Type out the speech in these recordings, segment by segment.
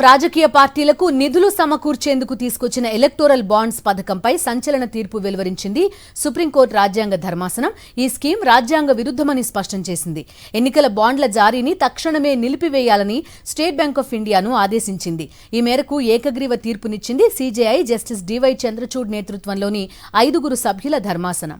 రాజకీయ పార్టీలకు నిధులు సమకూర్చేందుకు తీసుకొచ్చిన ఎలక్టోరల్ బాండ్స్ పథకంపై సంచలన తీర్పు వెలువరించింది సుప్రీంకోర్టు రాజ్యాంగ ధర్మాసనం. ఈ స్కీమ్ రాజ్యాంగ విరుద్ధమని స్పష్టం చేసింది. ఎన్నికల బాండ్ల జారీని తక్షణమే నిలిపివేయాలని స్టేట్ బ్యాంక్ ఆఫ్ ఇండియాను ఆదేశించింది. ఈ మేరకు ఏకగ్రీవ తీర్పునిచ్చింది సీజేఐ జస్టిస్ డివై చంద్రచూడ్ నేతృత్వంలోని 5 సభ్యుల ధర్మాసనం.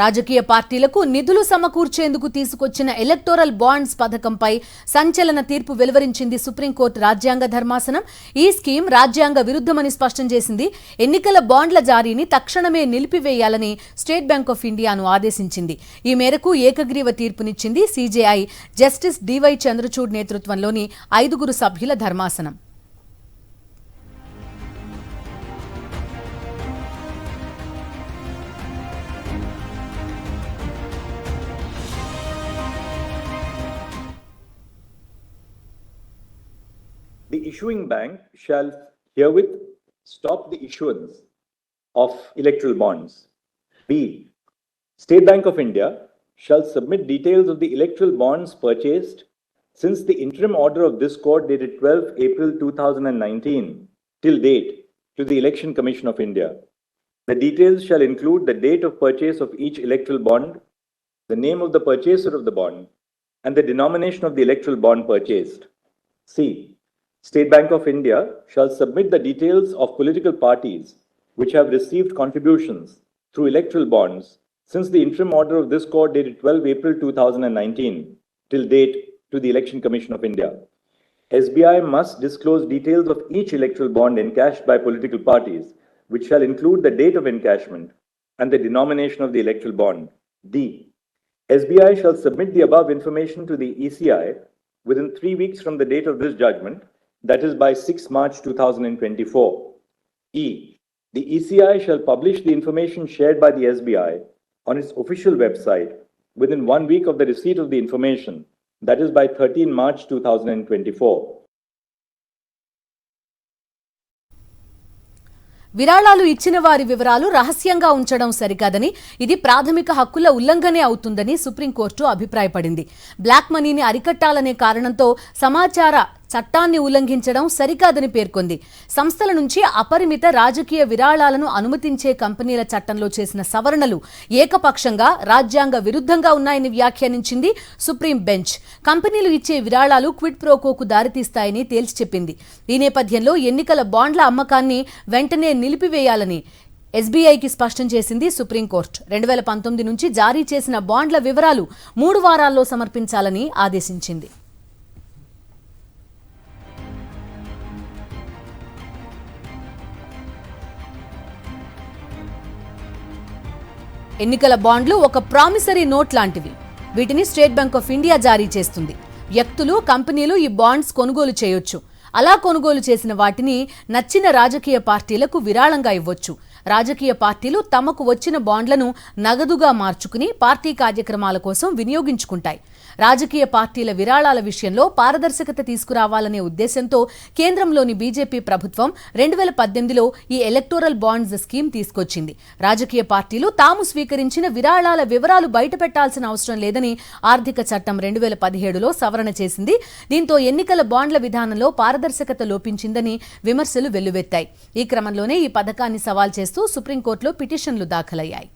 రాజకీయ పార్టీలకు నిధులు సమకూర్చేందుకు తీసుకొచ్చిన ఎలక్టోరల్ బాండ్స్ పథకంపై సంచలన తీర్పు వెలువరించింది సుప్రీంకోర్టు రాజ్యాంగ ధర్మాసనం. ఈ స్కీమ్ రాజ్యాంగ విరుద్ధమని స్పష్టం చేసింది. ఎన్నికల బాండ్ల జారీని తక్షణమే నిలిపివేయాలని స్టేట్ బ్యాంక్ ఆఫ్ ఇండియాను ఆదేశించింది. ఈ మేరకు ఏకగ్రీవ తీర్పునిచ్చింది సీజేఐ జస్టిస్ డివై చంద్రచూడ్ నేతృత్వంలోని 5 సభ్యుల ధర్మాసనం. The issuing bank shall herewith stop the issuance of electoral bonds. B. State Bank of India shall submit details of the electoral bonds purchased since the interim order of this court dated 12 April 2019 till date to the Election Commission of India. The details shall include the date of purchase of each electoral bond, the name of the purchaser of the bond, and the denomination of the electoral bond purchased. C. State Bank of India shall submit the details of political parties which have received contributions through electoral bonds since the interim order of this court dated 12 April 2019 till date to the Election Commission of India. SBI must disclose details of each electoral bond encashed by political parties, which shall include the date of encashment and the denomination of the electoral bond. D. SBI shall submit the above information to the ECI within 3 weeks from the date of this judgment, that is by 6 March 2024. E. The ECI shall publish the information shared by the SBI on its official website within 1 week of the receipt of the information, that is by 13 March 2024. విరాళాలు ఇచ్చిన వారి వివరాలు రహస్యంగా ఉంచడం సరికాదని, ఇది ప్రాథమిక హక్కుల ఉల్లంఘనే అవుతుందని సుప్రీంకోర్టు అభిప్రాయపడింది. బ్లాక్ మనీని అరికట్టాలనే కారణంతో సమాచార చట్టాన్ని ఉల్లంఘించడం సరికాదని పేర్కొంది. సంస్థల నుంచి అపరిమిత రాజకీయ విరాళాలను అనుమతించే కంపెనీల చట్టంలో చేసిన సవరణలు ఏకపక్షంగా రాజ్యాంగ విరుద్ధంగా ఉన్నాయని వ్యాఖ్యానించింది సుప్రీం బెంచ్. కంపెనీలు ఇచ్చే విరాళాలు క్విడ్ ప్రోకోకు దారితీస్తాయని తేల్చి చెప్పింది. ఈ నేపథ్యంలో ఎన్నికల బాండ్ల అమ్మకాన్ని వెంటనే నిలిపివేయాలని ఎస్బీఐకి స్పష్టం చేసింది సుప్రీంకోర్టు. 2019 నుంచి జారీ చేసిన బాండ్ల వివరాలు 3 వారాల్లో సమర్పించాలని ఆదేశించింది. ఎన్నికల బాండ్లు ఒక ప్రామిసరీ నోట్ లాంటివి. వీటిని స్టేట్ బ్యాంక్ ఆఫ్ ఇండియా జారీ చేస్తుంది. వ్యక్తులు, కంపెనీలు ఈ బాండ్స్ కొనుగోలు చేయొచ్చు. అలా కొనుగోలు చేసిన వాటిని నచ్చిన రాజకీయ పార్టీలకు విరాళంగా ఇవ్వొచ్చు. రాజకీయ పార్టీలు తమకు వచ్చిన బాండ్లను నగదుగా మార్చుకుని పార్టీ కార్యక్రమాల కోసం వినియోగించుకుంటాయి. రాజకీయ పార్టీల విరాళాల విషయంలో పారదర్శకత తీసుకురావాలనే ఉద్దేశంతో కేంద్రంలోని బీజేపీ ప్రభుత్వం 2018లో ఈ ఎలక్టోరల్ బాండ్స్ స్కీమ్ తీసుకొచ్చింది. రాజకీయ పార్టీలు తాము స్వీకరించిన విరాళాల వివరాలు బయటపెట్టాల్సిన అవసరం లేదని ఆర్థిక చట్టం 2017లో సవరణ చేసింది. దీంతో ఎన్నికల బాండ్ల విధానంలో పారదర్శకత లోపించిందని విమర్శలు వెల్లువెత్తాయి. ఈ క్రమంలోనే ఈ పథకాన్ని సవాల్ చేస్తూ సుప్రీంకోర్టులో పిటిషన్లు దాఖలయ్యాయి.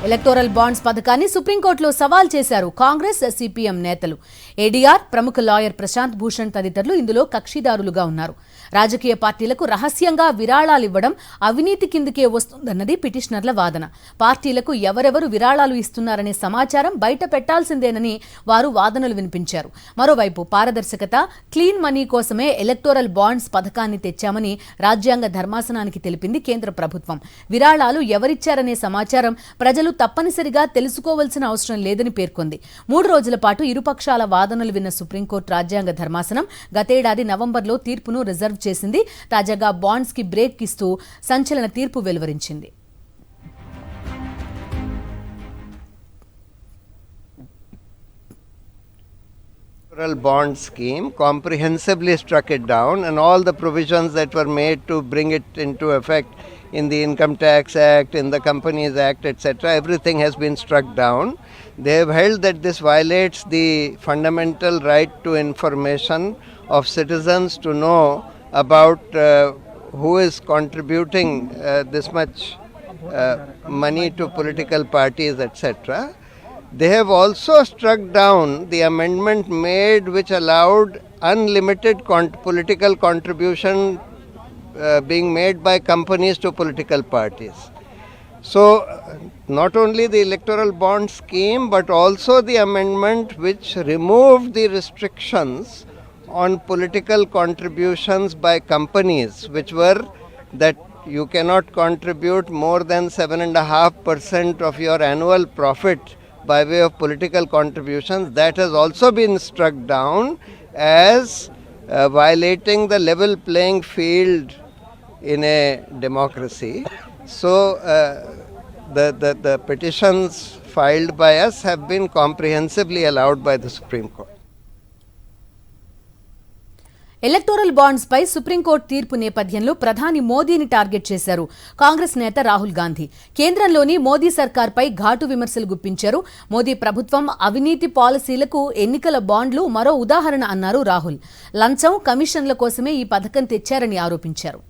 ఎలక్టోరల్ బాండ్స్ పథకాన్ని సుప్రీంకోర్టులో సవాల్ చేశారు కాంగ్రెస్, సిపిఎం నేతలు. ఏడీఆర్, ప్రముఖ లాయర్ ప్రశాంత్ భూషణ్ తదితరులు ఇందులో కక్షిదారులుగా ఉన్నారు. రాజకీయ పార్టీలకు రహస్యంగా విరాళాలు ఇవ్వడం అవినీతి కిందకే వస్తుందన్నది పిటిషనర్ల వాదన. పార్టీలకు ఎవరెవరు విరాళాలు ఇస్తున్నారనే సమాచారం బయట పెట్టాల్సిందేనని వారు వాదనలు వినిపించారు. మరోవైపు పారదర్శకత, క్లీన్ మనీ కోసమే ఎలక్టోరల్ బాండ్స్ పథకాన్ని తెచ్చామని రాజ్యాంగ ధర్మాసనానికి తెలిపింది కేంద్ర ప్రభుత్వం. విరాళాలు ఎవరిచ్చారనే సమాచారం ప్రజలు తప్పనిసరిగా తెలుసుకోవాల్సిన అవసరం లేదని పేర్కొంది. 3 రోజుల పాటు ఇరుపక్షాల వాదనలు విన్న సుప్రీంకోర్టు రాజ్యాంగ ధర్మాసనం గతేడాది నవంబర్లో తీర్పును రిజర్వ్ చేసింది. తాజాగా బాండ్స్ కి బ్రేక్ ఇస్తూ సంచలన తీర్పు వెలువరించింది. Electoral bond scheme comprehensively struck it down, and all the provisions that were made to bring it into effect in the Income Tax Act, in the Companies Act, etc., everything has been struck down. They have held that this violates the fundamental right to information of citizens to know about who is contributing this much money to political parties, etc. They have also struck down the amendment made which allowed unlimited political contribution being made by companies to political parties. So, not only the electoral bond scheme but also the amendment which removed the restrictions on political contributions by companies, which were that you cannot contribute more than 7.5% of your annual profit by way of political contributions. That has also been struck down as violating the level playing field in a democracy. So the petitions filed by us have been comprehensively allowed by the Supreme Court. Electoral bonds పై supreme court తీర్పు నేపథ్యంలో ప్రధాని మోదీని target చేశారు కాంగ్రెస్ నేత రాహుల్ గాంధీ. కేంద్రంలోని మోదీ సర్కార్పై ఘాటు విమర్శలు గుప్పించారు. మోదీ ప్రభుత్వం అవినీతి పాలసీలకు ఎన్నికల బాండ్లు మరో ఉదాహరణ అన్నారు రాహుల్. లంచం, కమిషన్ల కోసమే ఈ పథకం తెచ్చారని ఆరోపించారు.